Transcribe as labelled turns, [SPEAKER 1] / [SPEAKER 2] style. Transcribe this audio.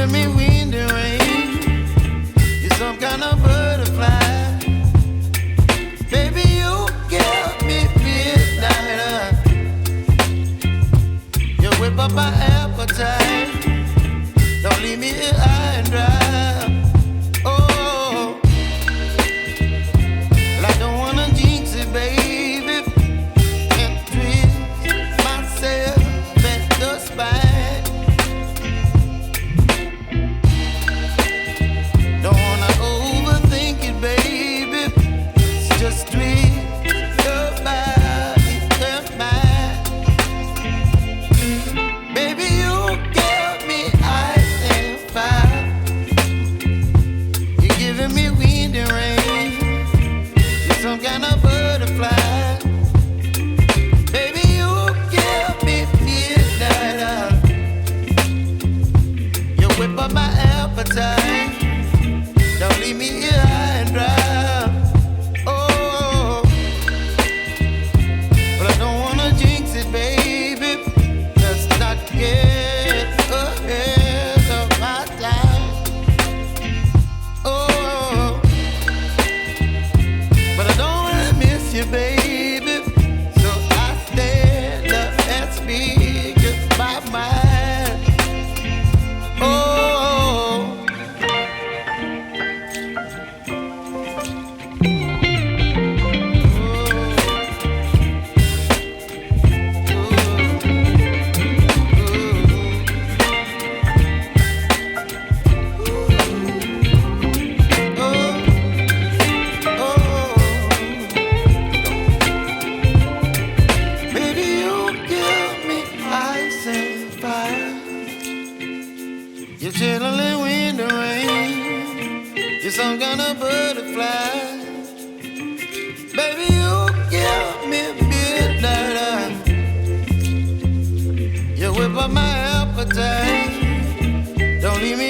[SPEAKER 1] giving me wind and rain. You're some kind of butterfly. Baby, you give me midnight. You whip up my appetite. Don't leave me here high and dry. Oh, well, I don't wanna jinx it, baby, and twist myself at the spine. Don't wanna overthink it, baby. It's just twist your body and mine. Baby, you give me ice and fire. You're giving me wind and rain. You're some kind of butterfly. Baby, you give me midnight. You whip up my appetite. Don't leave me here high and dry. Oh, but I don't wanna jinx it, baby. Let's not get ahead of my time. Oh, but I don't wanna miss you, baby. So I stand up and speak my mind. Oh. Baby, you give me ice and fire. You're chilling wind and rain. You're some kind of butterfly. Baby, you give me midnight. You whip up my appetite. Don't leave me